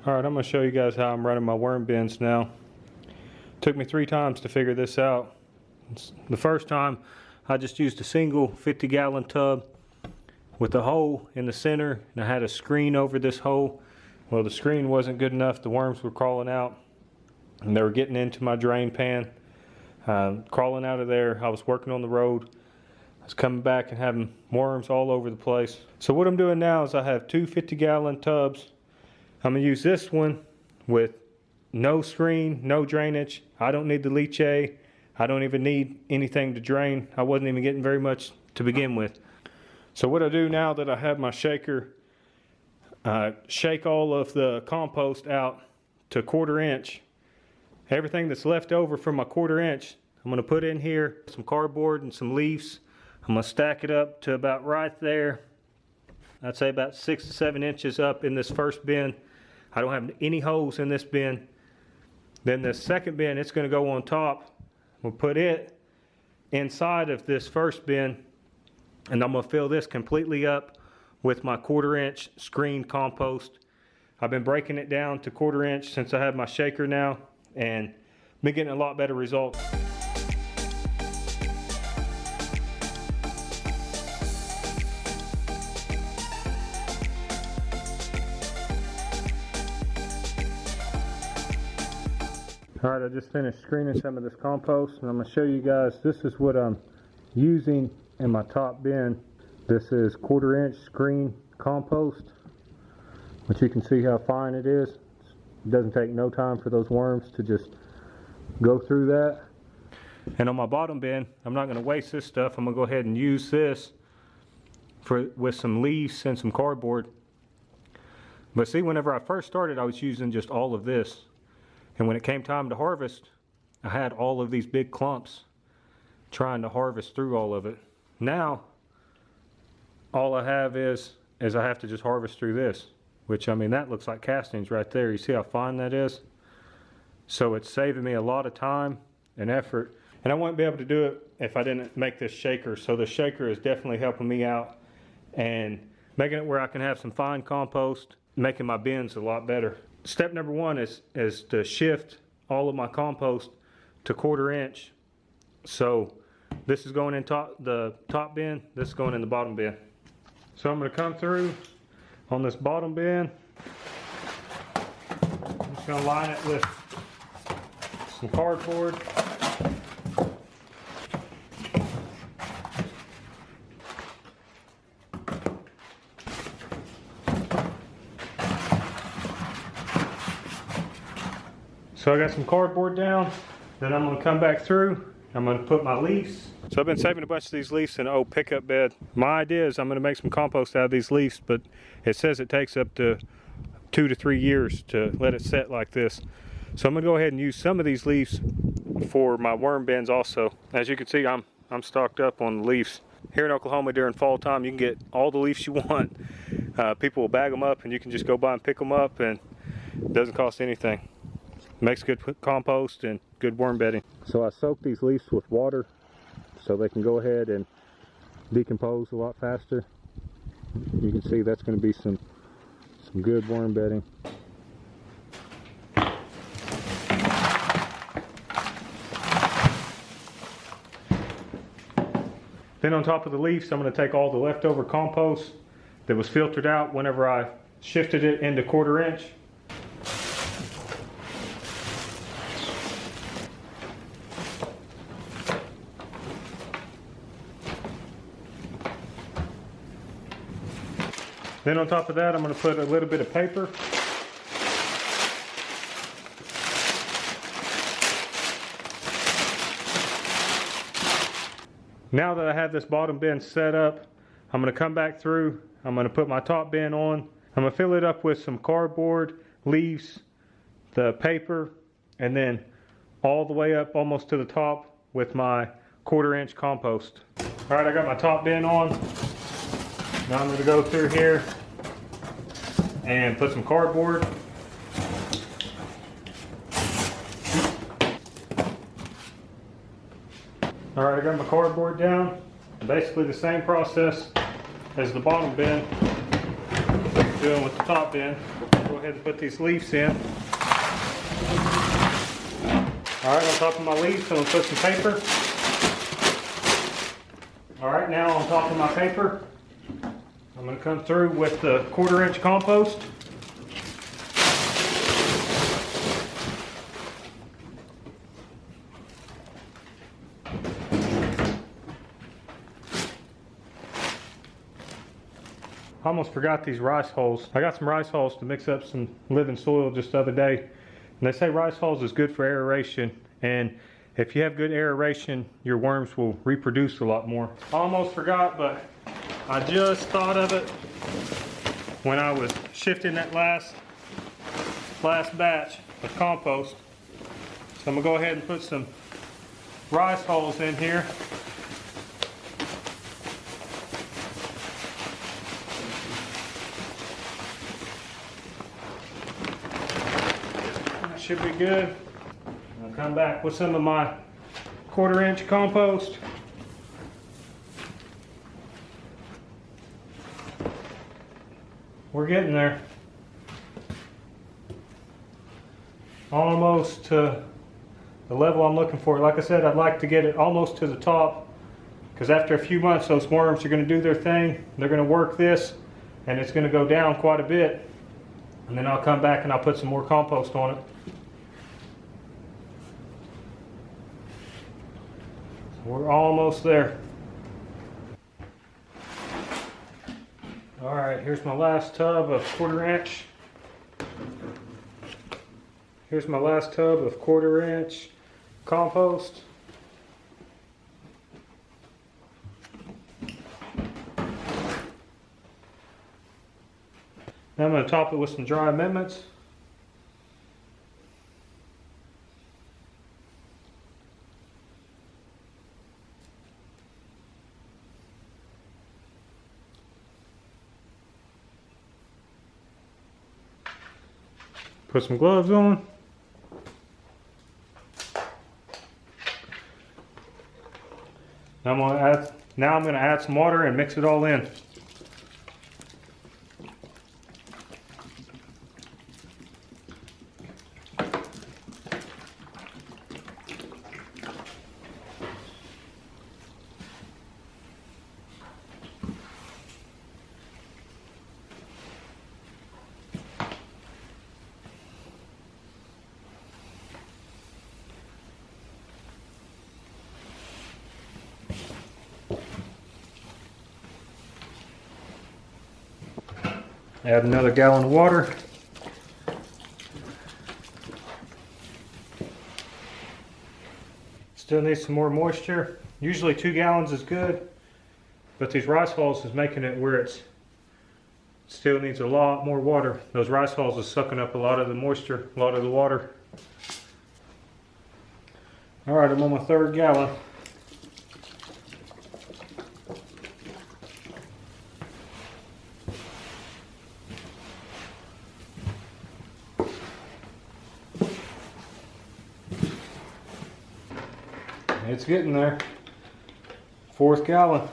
Alright, I'm going to show you guys how I'm running my worm bins now. Took me 3 times to figure this out. The first time I just used a single 50-gallon tub with a hole in the center, and I had a screen over this hole. Well, the screen wasn't good enough. The worms were crawling out and they were getting into my drain pan, crawling out of there. I was working on the road. I was coming back and having worms all over the place. So what I'm doing now is I have 2 50-gallon tubs. I'm going to use this one with no screen, no drainage. I don't need the leachate. I don't even need anything to drain. I wasn't even getting very much to begin with. So what I do now that I have my shaker, shake all of the compost out to 1/4 inch. Everything that's left over from my 1/4 inch, I'm going to put in here some cardboard and some leaves. I'm going to stack it up to about right there. I'd say about 6 to 7 inches up in this first bin. I don't have any holes in this bin. Then the second bin, it's going to go on top. We'll put it inside of this first bin, and I'm going to fill this completely up with my 1/4 inch screen compost. I've been breaking it down to 1/4 inch since I have my shaker now, and been getting a lot better results. Alright, I just finished screening some of this compost, and I'm going to show you guys, this is what I'm using in my top bin. This is 1/4 inch screen compost, but you can see how fine it is. It doesn't take no time for those worms to just go through that. And on my bottom bin, I'm not going to waste this stuff. I'm going to go ahead and use this with some leaves and some cardboard. But see, whenever I first started, I was using just all of this. And when it came time to harvest, I had all of these big clumps trying to harvest through all of it. Now, all I have is I have to just harvest through this, which, I mean, that looks like castings right there. You see how fine that is? So it's saving me a lot of time and effort. And I wouldn't be able to do it if I didn't make this shaker. So the shaker is definitely helping me out and making it where I can have some fine compost, making my bins a lot better. Step number 1 is to shift all of my compost to 1/4 inch. So this is going in the top bin, this is going in the bottom bin. So I'm going to come through on this bottom bin. I'm just going to line it with some cardboard. So I got some cardboard down, then I'm going to come back through, I'm going to put my leaves. So I've been saving a bunch of these leaves in an old pickup bed. My idea is I'm going to make some compost out of these leaves, but it says it takes up to 2 to 3 years to let it set like this. So I'm going to go ahead and use some of these leaves for my worm bins also. As you can see, I'm stocked up on leaves. Here in Oklahoma during fall time, you can get all the leaves you want. People will bag them up and you can just go by and pick them up, and it doesn't cost anything. Makes good compost and good worm bedding. So I soak these leaves with water so they can go ahead and decompose a lot faster. You can see that's going to be some good worm bedding. Then on top of the leaves, I'm going to take all the leftover compost that was filtered out whenever I shifted it into 1/4 inch. Then on top of that, I'm going to put a little bit of paper. Now that I have this bottom bin set up, I'm going to come back through. I'm going to put my top bin on. I'm going to fill it up with some cardboard, leaves, the paper, and then all the way up almost to the top with my 1/4 inch compost. All right, I got my top bin on. Now I'm going to go through here and put some cardboard. All right, I got my cardboard down. Basically the same process as the bottom bin. doing with the top bin. Go ahead and put these leaves in. Alright, on top of my leaves, I'm going to put some paper. Alright, now on top of my paper, I'm going to come through with the 1/4 inch compost. I almost forgot these rice hulls. I got some rice hulls to mix up some living soil just the other day. And they say rice hulls is good for aeration. And if you have good aeration, your worms will reproduce a lot more. I almost forgot, but I just thought of it when I was shifting that last batch of compost. So I'm gonna go ahead and put some rice hulls in here. Should be good. I'll come back with some of my 1/4 inch compost. We're getting there. Almost to the level I'm looking for. Like I said, I'd like to get it almost to the top, because after a few months those worms are going to do their thing. They're going to work this and it's going to go down quite a bit. And then I'll come back and I'll put some more compost on it. We're almost there. All right, here's my last tub of 1/4 inch. Here's my last tub of 1/4 inch compost. Now I'm going to top it with some dry amendments. Put some gloves on. Now I'm going to add some water and mix it all in. Add another gallon of water. Still needs some more moisture. Usually 2 gallons is good, but these rice hulls is making it where it still needs a lot more water. Those rice hulls are sucking up a lot of the moisture, a lot of the water. All right, I'm on my 3rd gallon. It's getting there. 4th gallon.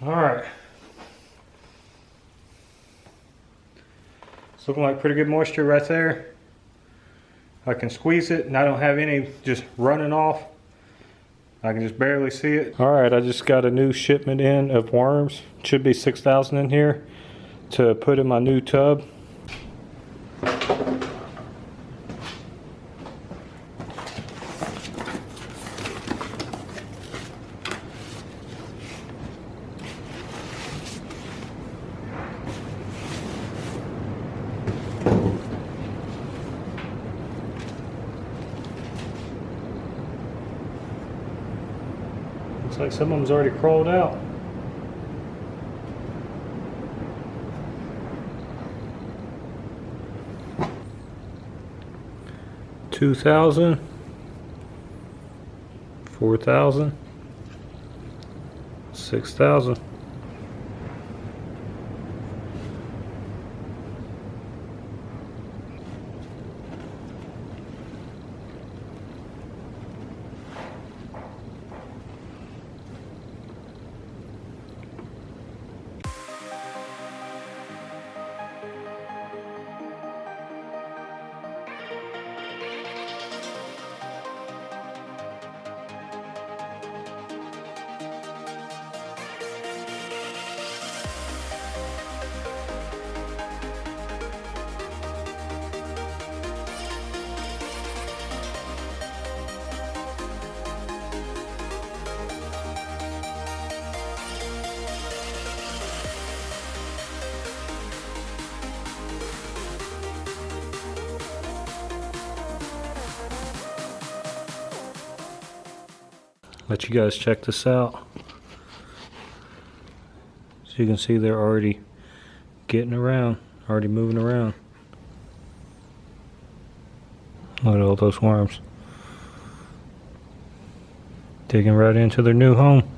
All right. It's looking like pretty good moisture right there. I can squeeze it and I don't have any just running off. I can just barely see it. All right, I just got a new shipment in of worms. Should be 6,000 in here to put in my new tub. Looks like some of them's already crawled out. $2,000, $4,000, 6,000. Let you guys check this out. So you can see they're already getting around, already moving around. Look at all those worms. Digging right into their new home.